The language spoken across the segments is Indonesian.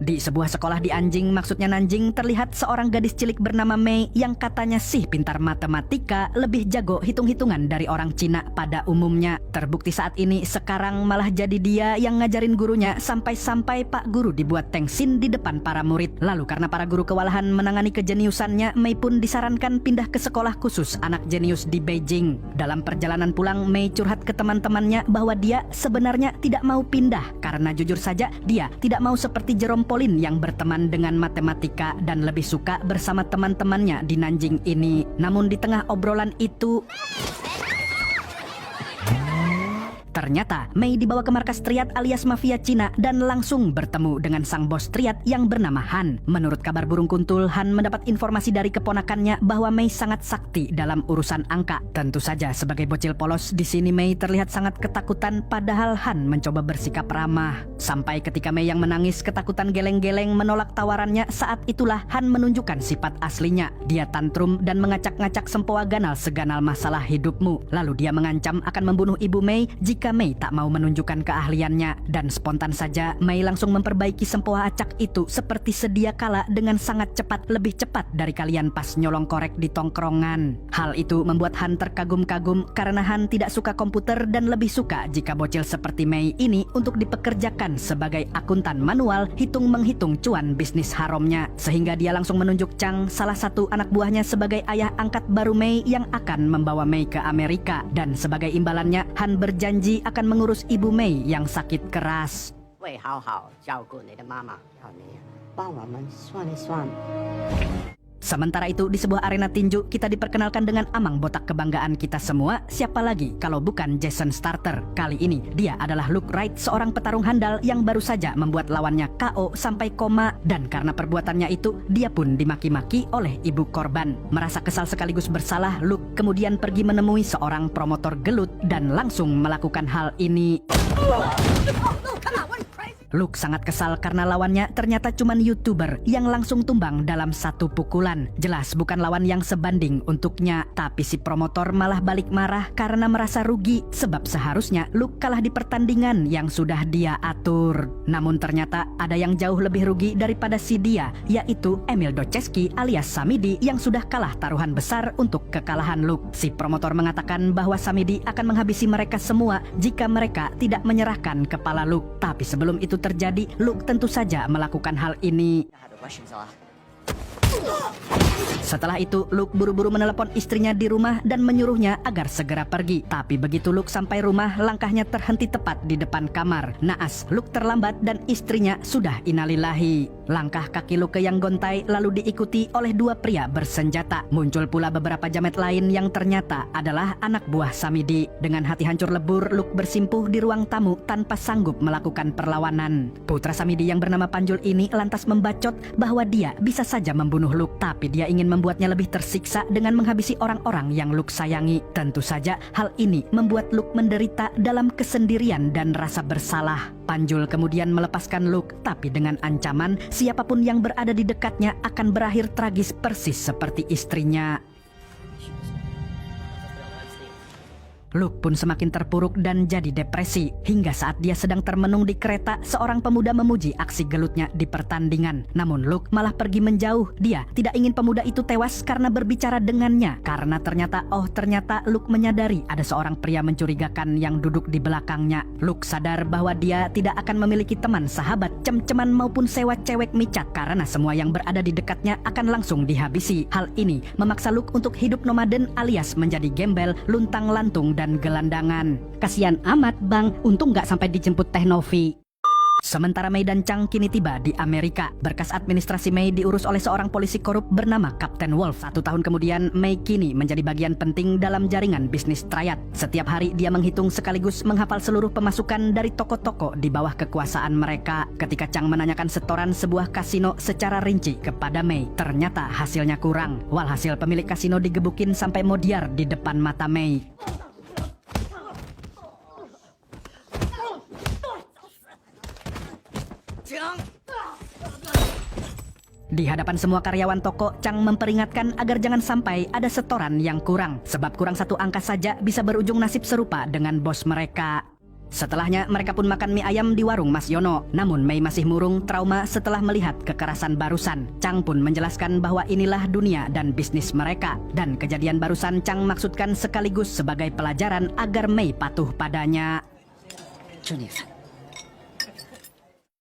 Di sebuah sekolah di Anjing, maksudnya Nanjing, terlihat seorang gadis cilik bernama Mei yang katanya sih pintar matematika, lebih jago hitung-hitungan dari orang Cina pada umumnya. Terbukti saat ini sekarang malah jadi dia yang ngajarin gurunya sampai-sampai Pak Guru dibuat tengsin di depan para murid. Lalu karena para guru kewalahan menangani kejeniusannya, Mei pun disarankan pindah ke sekolah khusus anak jenius di Beijing. Dalam perjalanan pulang, Mei curhat ke teman-temannya bahwa dia sebenarnya tidak mau pindah karena jujur saja dia tidak mau seperti Jerome Pauline yang berteman dengan matematika dan lebih suka bersama teman-temannya di Nanjing ini. Namun di tengah obrolan itu, ternyata Mei dibawa ke markas Triad alias mafia Cina dan langsung bertemu dengan sang bos Triad yang bernama Han. Menurut kabar burung kuntul, Han mendapat informasi dari keponakannya bahwa Mei sangat sakti dalam urusan angka. Tentu saja sebagai bocil polos di sini Mei terlihat sangat ketakutan, padahal Han mencoba bersikap ramah. Sampai ketika Mei yang menangis ketakutan geleng-geleng menolak tawarannya, saat itulah Han menunjukkan sifat aslinya. Dia tantrum dan mengacak-ngacak sempoa ganal seganal masalah hidupmu. Lalu dia mengancam akan membunuh ibu Mei jika Mei tak mau menunjukkan keahliannya, dan spontan saja Mei langsung memperbaiki sempoa acak itu seperti sedia kala dengan sangat cepat, lebih cepat dari kalian pas nyolong korek di tongkrongan. Hal itu membuat Han terkagum-kagum karena Han tidak suka komputer dan lebih suka jika bocil seperti Mei ini untuk dipekerjakan sebagai akuntan manual hitung-menghitung cuan bisnis haramnya, sehingga dia langsung menunjuk Chang, salah satu anak buahnya, sebagai ayah angkat baru Mei yang akan membawa Mei ke Amerika. Dan sebagai imbalannya, Han berjanji akan mengurus ibu Mei yang sakit keras. 会好好照顾你的妈妈，要你帮我们算一算。 Sementara itu di sebuah arena tinju kita diperkenalkan dengan amang botak kebanggaan kita semua. Siapa lagi kalau bukan Jason Starter. Kali ini dia adalah Luke Wright, seorang petarung handal yang baru saja membuat lawannya KO sampai koma. Dan karena perbuatannya itu, dia pun dimaki-maki oleh ibu korban. Merasa kesal sekaligus bersalah, Luke kemudian pergi menemui seorang promotor gelut dan langsung melakukan hal ini. Luke sangat kesal karena lawannya ternyata cuma YouTuber yang langsung tumbang dalam satu pukulan. Jelas bukan lawan yang sebanding untuknya, tapi si promotor malah balik marah karena merasa rugi sebab seharusnya Luke kalah di pertandingan yang sudah dia atur. Namun ternyata ada yang jauh lebih rugi daripada si dia, yaitu Emil Doceski alias Samidi yang sudah kalah taruhan besar untuk kekalahan Luke. Si promotor mengatakan bahwa Samidi akan menghabisi mereka semua jika mereka tidak menyerahkan kepala Luke. Tapi sebelum itu terjadi, Luke tentu saja melakukan hal ini. Setelah itu, Luke buru-buru menelepon istrinya di rumah dan menyuruhnya agar segera pergi. Tapi begitu Luke sampai rumah, langkahnya terhenti tepat di depan kamar. Naas, Luke terlambat dan istrinya sudah innalillahi. Langkah kaki Luke yang gontai lalu diikuti oleh dua pria bersenjata. Muncul pula beberapa jamet lain yang ternyata adalah anak buah Samidi. Dengan hati hancur lebur, Luke bersimpuh di ruang tamu tanpa sanggup melakukan perlawanan. Putra Samidi yang bernama Panjul ini lantas membacot bahwa dia bisa saja membunuh Luke, tapi dia ingin membuatnya lebih tersiksa dengan menghabisi orang-orang yang Luke sayangi. Tentu saja hal ini membuat Luke menderita dalam kesendirian dan rasa bersalah. Panjul kemudian melepaskan Luke, tapi dengan ancaman siapapun yang berada di dekatnya akan berakhir tragis persis seperti istrinya. Luke pun semakin terpuruk dan jadi depresi. Hingga saat dia sedang termenung di kereta, seorang pemuda memuji aksi gelutnya di pertandingan. Namun Luke malah pergi menjauh. Dia tidak ingin pemuda itu tewas karena berbicara dengannya. Karena ternyata Luke menyadari ada seorang pria mencurigakan yang duduk di belakangnya. Luke sadar bahwa dia tidak akan memiliki teman, sahabat, cem-ceman maupun sewa cewek micat karena semua yang berada di dekatnya akan langsung dihabisi. Hal ini memaksa Luke untuk hidup nomaden alias menjadi gembel, luntang-lantung dan gelandangan. Kasian amat bang, untung nggak sampai dijemput Teh Novi. Sementara Mei dan Chang kini tiba di Amerika. Berkas administrasi Mei diurus oleh seorang polisi korup bernama Kapten Wolf. 1 tahun kemudian, Mei kini menjadi bagian penting dalam jaringan bisnis Triad. Setiap hari dia menghitung sekaligus menghafal seluruh pemasukan dari toko-toko di bawah kekuasaan mereka. Ketika Chang menanyakan setoran sebuah kasino secara rinci kepada Mei, ternyata hasilnya kurang. Walhasil pemilik kasino digebukin sampai modiar di depan mata Mei. Di hadapan semua karyawan toko, Chang memperingatkan agar jangan sampai ada setoran yang kurang. Sebab kurang satu angka saja bisa berujung nasib serupa dengan bos mereka. Setelahnya mereka pun makan mie ayam di warung Mas Yono. Namun Mei masih murung trauma setelah melihat kekerasan barusan. Chang pun menjelaskan bahwa inilah dunia dan bisnis mereka. Dan kejadian barusan Chang maksudkan sekaligus sebagai pelajaran agar Mei patuh padanya.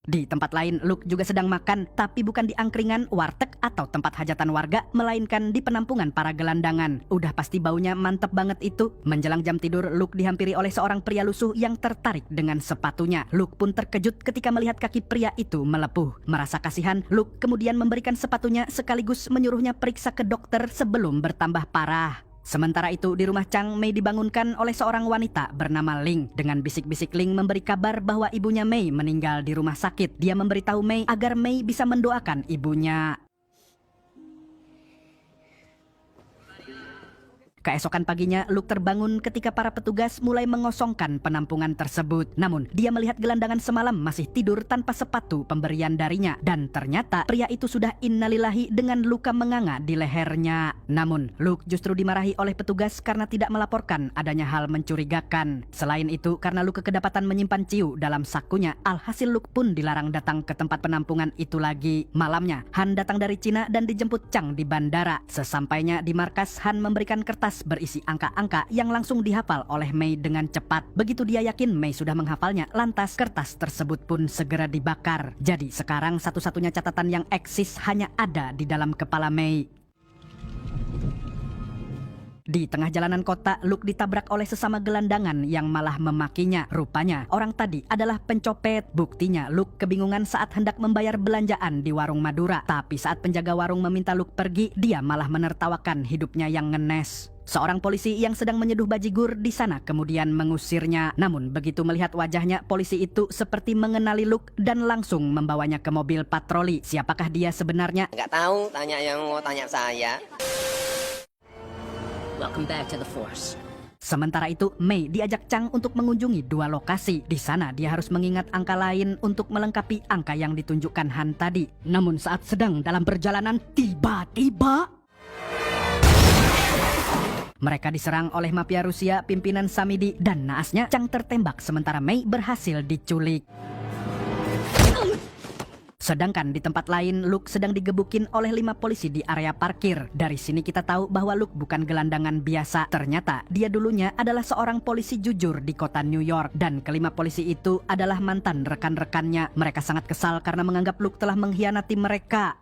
Di tempat lain, Luke juga sedang makan, tapi bukan di angkringan, warteg, atau tempat hajatan warga, melainkan di penampungan para gelandangan. Udah pasti baunya mantep banget itu. Menjelang jam tidur, Luke dihampiri oleh seorang pria lusuh yang tertarik dengan sepatunya. Luke pun terkejut ketika melihat kaki pria itu melepuh. Merasa kasihan, Luke kemudian memberikan sepatunya sekaligus menyuruhnya periksa ke dokter sebelum bertambah parah. Sementara itu di rumah Chang, Mei dibangunkan oleh seorang wanita bernama Ling. Dengan bisik-bisik Ling memberi kabar bahwa ibunya Mei meninggal di rumah sakit. Dia memberitahu Mei agar Mei bisa mendoakan ibunya. Keesokan paginya, Luke terbangun ketika para petugas mulai mengosongkan penampungan tersebut. Namun, dia melihat gelandangan semalam masih tidur tanpa sepatu pemberian darinya. Dan ternyata pria itu sudah innalillahi dengan luka menganga di lehernya. Namun, Luke justru dimarahi oleh petugas karena tidak melaporkan adanya hal mencurigakan. Selain itu, karena Luke kedapatan menyimpan ciu dalam sakunya, alhasil Luke pun dilarang datang ke tempat penampungan itu lagi. Malamnya, Han datang dari Cina dan dijemput Chang di bandara. Sesampainya di markas, Han memberikan kertas berisi angka-angka yang langsung dihafal oleh Mei dengan cepat. Begitu dia yakin Mei sudah menghafalnya, lantas kertas tersebut pun segera dibakar. Jadi sekarang satu-satunya catatan yang eksis hanya ada di dalam kepala Mei. Di tengah jalanan kota, Luke ditabrak oleh sesama gelandangan yang malah memakinya. Rupanya, orang tadi adalah pencopet. Buktinya, Luke kebingungan saat hendak membayar belanjaan di warung Madura. Tapi saat penjaga warung meminta Luke pergi, dia malah menertawakan hidupnya yang ngenes. Seorang polisi yang sedang menyeduh bajigur di sana kemudian mengusirnya. Namun begitu melihat wajahnya, polisi itu seperti mengenali Luke dan langsung membawanya ke mobil patroli. Siapakah dia sebenarnya? Nggak tahu, tanya yang mau tanya saya. Welcome back to the Force. Sementara itu, Mei diajak Chang untuk mengunjungi dua lokasi. Di sana dia harus mengingat angka lain untuk melengkapi angka yang ditunjukkan Han tadi. Namun saat sedang dalam perjalanan, tiba-tiba mereka diserang oleh mafia Rusia pimpinan Samidi dan naasnya Chang tertembak sementara Mei berhasil diculik. Sedangkan di tempat lain, Luke sedang digebukin oleh 5 polisi di area parkir. Dari sini kita tahu bahwa Luke bukan gelandangan biasa. Ternyata dia dulunya adalah seorang polisi jujur di kota New York. Dan kelima polisi itu adalah mantan rekan-rekannya. Mereka sangat kesal karena menganggap Luke telah mengkhianati mereka.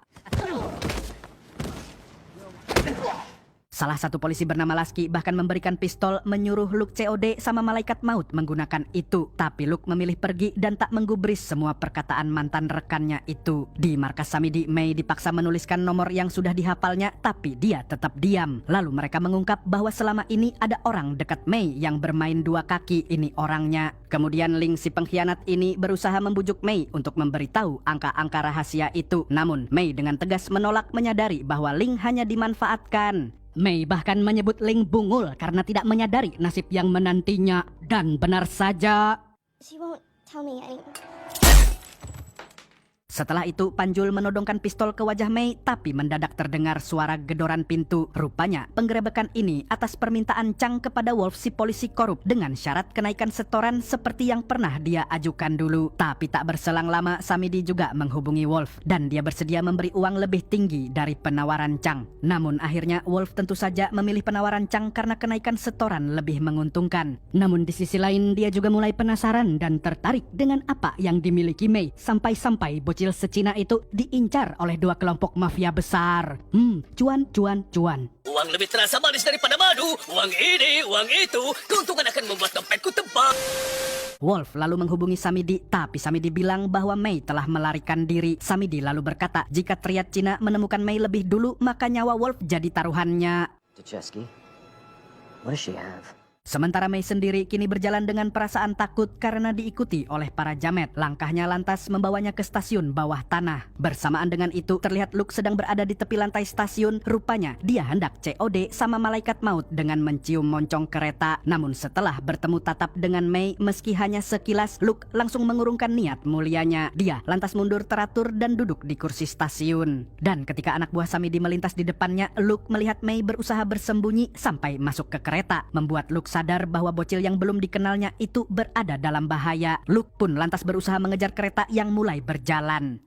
Salah satu polisi bernama Lasky bahkan memberikan pistol menyuruh Luke COD sama malaikat maut menggunakan itu. Tapi Luke memilih pergi dan tak menggubris semua perkataan mantan rekannya itu. Di markas Samidi, Mei dipaksa menuliskan nomor yang sudah dihafalnya, tapi dia tetap diam. Lalu mereka mengungkap bahwa selama ini ada orang dekat Mei yang bermain dua kaki. Ini orangnya. Kemudian Ling si pengkhianat ini berusaha membujuk Mei untuk memberitahu angka-angka rahasia itu. Namun Mei dengan tegas menolak, menyadari bahwa Ling hanya dimanfaatkan. Mei bahkan menyebut Ling bungul karena tidak menyadari nasib yang menantinya. Dan benar saja, She won't tell me anymore. setelah itu Panjul menodongkan pistol ke wajah Mei, tapi mendadak terdengar suara gedoran pintu. Rupanya penggerebekan ini atas permintaan Chang kepada Wolf si polisi korup dengan syarat kenaikan setoran seperti yang pernah dia ajukan dulu. Tapi tak berselang lama Samidi juga menghubungi Wolf dan dia bersedia memberi uang lebih tinggi dari penawaran Chang. Namun akhirnya Wolf tentu saja memilih penawaran Chang karena kenaikan setoran lebih menguntungkan. Namun di sisi lain dia juga mulai penasaran dan tertarik dengan apa yang dimiliki Mei, sampai-sampai bocil secina itu diincar oleh dua kelompok mafia besar. Cuan. Uang lebih terasa manis daripada madu. Uang ini, uang itu. Keuntungan akan membuat dompetku tebal. Wolf lalu menghubungi Samidi, tapi Samidi bilang bahwa Mei telah melarikan diri. Samidi lalu berkata, jika triad Cina menemukan Mei lebih dulu, maka nyawa Wolf jadi taruhannya. Duchesky, what does she have? Sementara Mei sendiri kini berjalan dengan perasaan takut karena diikuti oleh para jamet. Langkahnya lantas membawanya ke stasiun bawah tanah. Bersamaan dengan itu terlihat Luke sedang berada di tepi lantai stasiun. Rupanya dia hendak COD sama malaikat maut dengan mencium moncong kereta. Namun setelah bertemu tatap dengan Mei, meski hanya sekilas, Luke langsung mengurungkan niat mulianya. Dia lantas mundur teratur dan duduk di kursi stasiun. Dan ketika anak buah Samidi melintas di depannya, Luke melihat Mei berusaha bersembunyi sampai masuk ke kereta, membuat Luke sadar bahwa bocil yang belum dikenalnya itu berada dalam bahaya, Luke pun lantas berusaha mengejar kereta yang mulai berjalan.